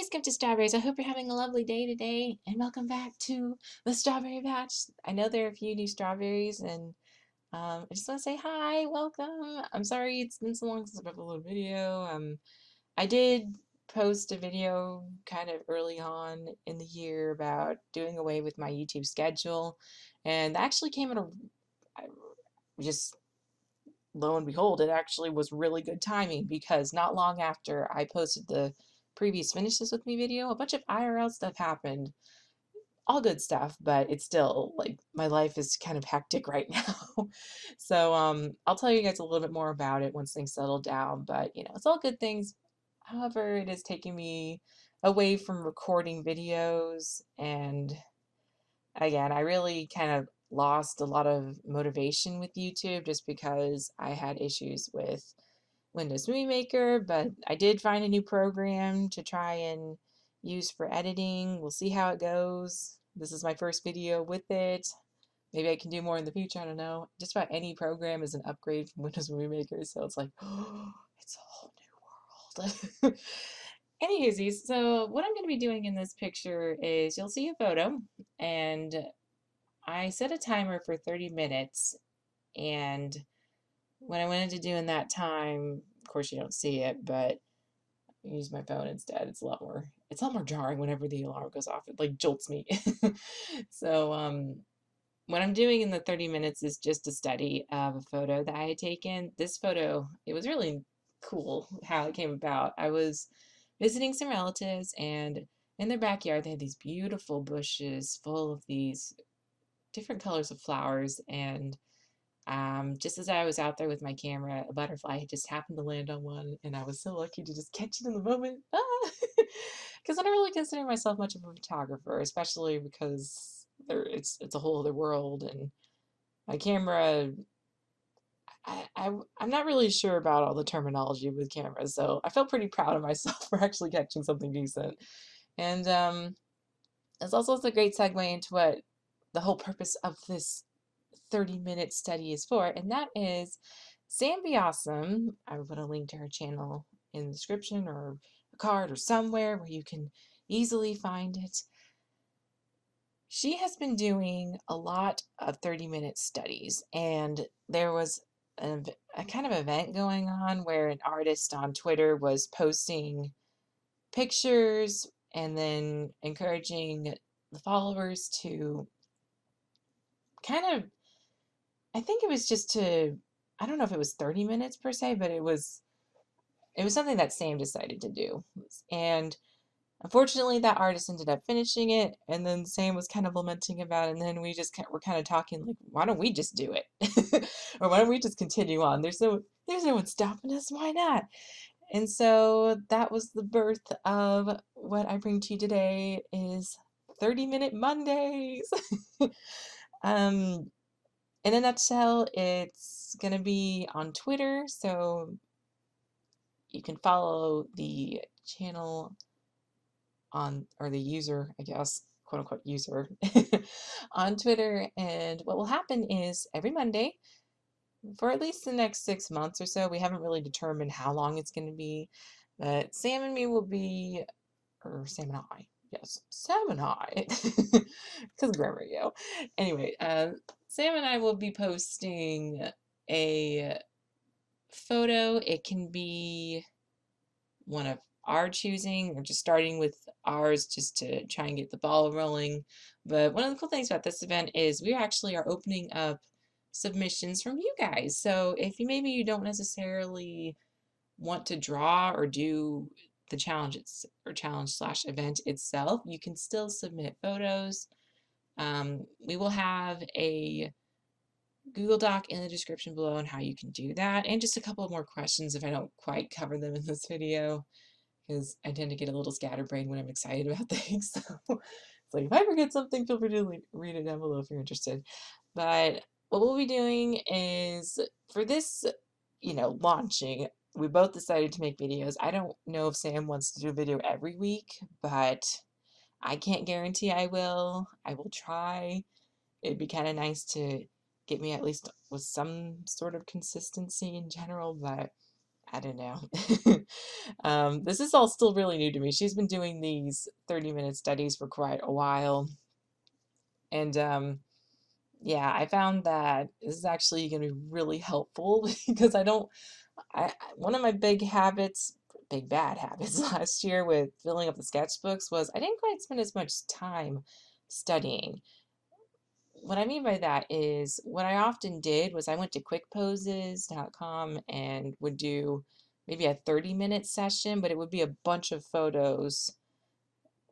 Hey, Skip to Strawberries. I hope you're having a lovely day today, and welcome back to the Strawberry Patch. I know there are a few new strawberries, and I just want to say hi, welcome. I'm sorry it's been so long since I've uploaded a video. I did post a video kind of early on in the year about doing away with my YouTube schedule, and that actually came at a I- just lo and behold, it actually was really good timing because not long after I posted the previous Finish This With Me video, a bunch of IRL stuff happened. All good stuff, but it's still like my life is kind of hectic right now. So I'll tell you guys a little bit more about it once things settle down, but it's all good things. However, it is taking me away from recording videos, and again, I really kind of lost a lot of motivation with YouTube just because I had issues with Windows Movie Maker, but I did find a new program to try and use for editing. We'll see how it goes. This is my first video with it. Maybe I can do more in the future, I don't know. Just about any program is an upgrade from Windows Movie Maker, so it's like, oh, it's a whole new world. Anywho, so what I'm going to be doing in this picture is you'll see a photo, and I set a timer for 30 minutes, and when I went into doing that time, of course you don't see it, but I use my phone instead. It's a lot more jarring whenever the alarm goes off. It like jolts me. So what I'm doing in the 30 minutes is just a study of a photo that I had taken. This photo, it was really cool how it came about. I was visiting some relatives, and in their backyard they had these beautiful bushes full of these different colors of flowers, and just as I was out there with my camera, a butterfly had just happened to land on one, and I was so lucky to just catch it in the moment. Because I don't really consider myself much of a photographer, especially because it's a whole other world, and my camera. I'm not really sure about all the terminology with cameras, so I felt pretty proud of myself for actually catching something decent. And it's also a great segue into what the whole purpose of this 30-minute study is for, and that is Sambeawesome. I will put a link to her channel in the description or a card or somewhere where you can easily find it. She has been doing a lot of 30-minute studies, and there was a kind of event going on where an artist on Twitter was posting pictures and then encouraging the followers to kind of, I think it was just to, I don't know if it was 30 minutes per se, but it was something that Sam decided to do. And unfortunately, that artist ended up finishing it, and then Sam was kind of lamenting about it, and then we just were kind of talking like, why don't we just do it? Or why don't we just continue on? There's no one stopping us. Why not? And so that was the birth of what I bring to you today is 30-minute Mondays. um in a nutshell, it's going to be on Twitter, so you can follow the channel on, or the user, I guess, quote unquote user, on Twitter. And what will happen is every Monday, for at least the next 6 months or so, we haven't really determined how long it's going to be, but Sam and me will be, or Sam and I, yes, Sam and I, because of grammar, yo. Anyway, Sam and I will be posting a photo. It can be one of our choosing, or just starting with ours just to try and get the ball rolling. But one of the cool things about this event is we actually are opening up submissions from you guys. So if maybe you don't necessarily want to draw or do the challenge or challenge/event itself, you can still submit photos. We will have a Google Doc in the description below on how you can do that, and just a couple more questions if I don't quite cover them in this video, because I tend to get a little scatterbrained when I'm excited about things. So it's like if I forget something, feel free to read it down below if you're interested. But what we'll be doing is, for this, launching, we both decided to make videos. I don't know if Sam wants to do a video every week, but I can't guarantee I will. I will try. It'd be kind of nice to get me at least with some sort of consistency in general, but I don't know. This is all still really new to me. She's been doing these 30-minute studies for quite a while. And yeah, I found that this is actually going to be really helpful because one of my big bad habits last year with filling up the sketchbooks was I didn't quite spend as much time studying. What I mean by that is what I often did was I went to quickposes.com and would do maybe a 30-minute session, but it would be a bunch of photos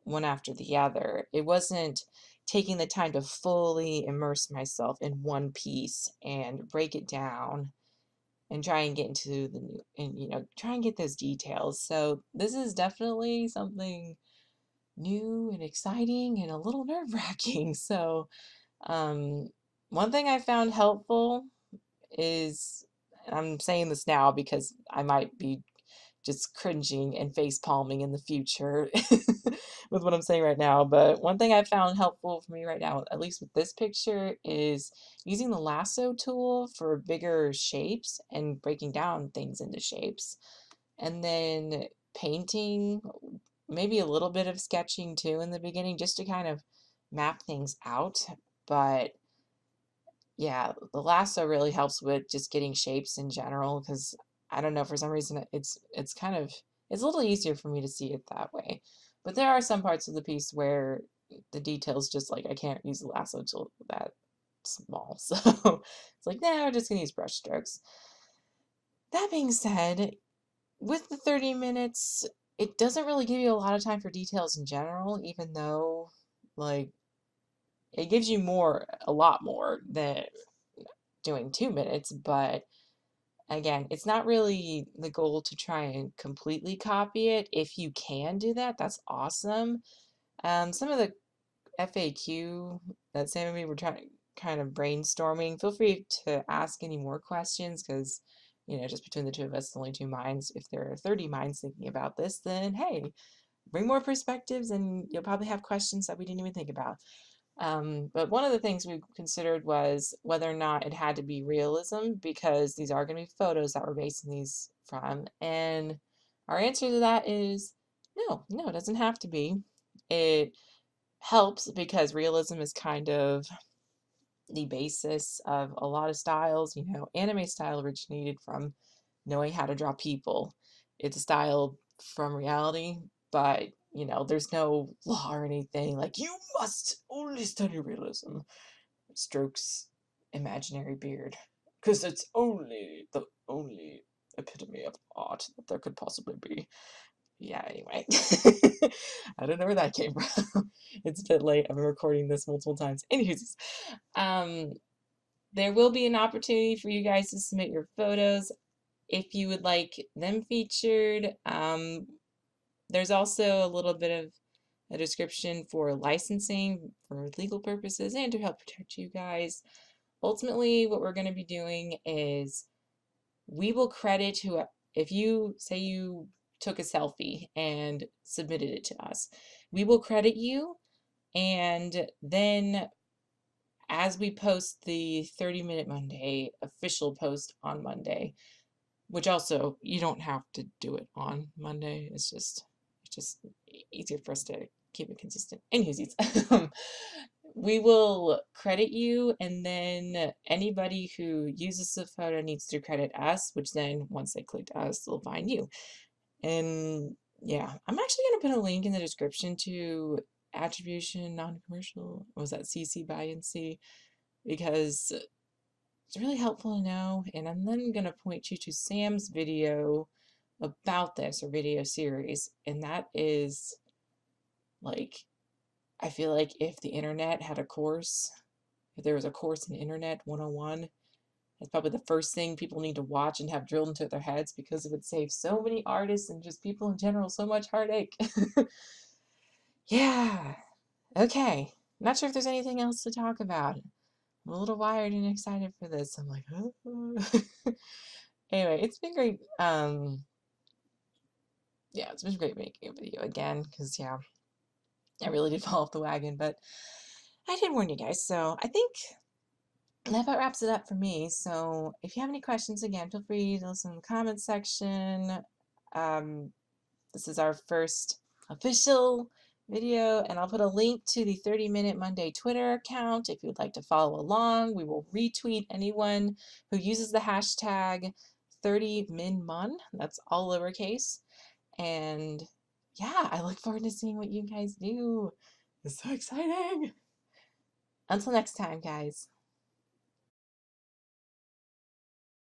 one after the other. It wasn't taking the time to fully immerse myself in one piece and break it down and try and get into the new and try and get those details. So this is definitely something new and exciting and a little nerve-wracking. So one thing I found helpful is, and I'm saying this now because I might be just cringing and face palming in the future with what I'm saying right now. But one thing I found helpful for me right now, at least with this picture, is using the lasso tool for bigger shapes and breaking down things into shapes. And then painting, maybe a little bit of sketching too in the beginning, just to kind of map things out. But yeah, the lasso really helps with just getting shapes in general because I don't know, for some reason it's kind of it's a little easier for me to see it that way. But there are some parts of the piece where the details just like I can't use the lasso tool that small. So it's like, no, I'm just gonna use brush strokes. That being said, with the 30 minutes, it doesn't really give you a lot of time for details in general, even though like it gives you a lot more than doing 2 minutes, but again, it's not really the goal to try and completely copy it. If you can do that, that's awesome. Some of the FAQ that Sam and me were trying kind of brainstorming, feel free to ask any more questions because, just between the two of us, only two minds. If there are 30 minds thinking about this, then hey, bring more perspectives and you'll probably have questions that we didn't even think about. But one of the things we considered was whether or not it had to be realism because these are going to be photos that we're basing these from. And our answer to that is no, it doesn't have to be. It helps because realism is kind of the basis of a lot of styles. Anime style originated from knowing how to draw people. It's a style from reality, but there's no law or anything like you must only study realism. Strokes imaginary beard because it's the only epitome of art that there could possibly be. Yeah, anyway. I don't know where that came from. It's a bit late. I've been recording this multiple times. Anyways, um, there will be an opportunity for you guys to submit your photos if you would like them featured. There's also a little bit of a description for licensing for legal purposes and to help protect you guys. Ultimately, what we're going to be doing is we will credit who, if you say you took a selfie and submitted it to us, we will credit you. And then as we post the 30-minute Monday official post on Monday, which also you don't have to do it on Monday. It's just easier for us to keep it consistent. Anyways, we will credit you, and then anybody who uses the photo needs to credit us, which then once they click us, they'll find you. And yeah, I'm actually going to put a link in the description to attribution non-commercial. What was that, CC by NC? Because it's really helpful to know. And I'm then going to point you to Sam's video about this, or video series. And that is like, I feel like if the internet had a course, if there was a course in Internet 101, that's probably the first thing people need to watch and have drilled into their heads because it would save so many artists and just people in general so much heartache. Yeah. Okay. Not sure if there's anything else to talk about. I'm a little wired and excited for this. I'm like, oh. Anyway, it's been great. Yeah, it's been great making a video again because, yeah, I really did fall off the wagon, but I did warn you guys. So I think that about wraps it up for me. So if you have any questions, again, feel free to listen in the comments section. Um, this is our first official video, and I'll put a link to the 30-Minute Monday Twitter account if you'd like to follow along. We will retweet anyone who uses the hashtag 30minmon. That's all lowercase. And yeah, I look forward to seeing what you guys do. It's so exciting. Until next time, guys.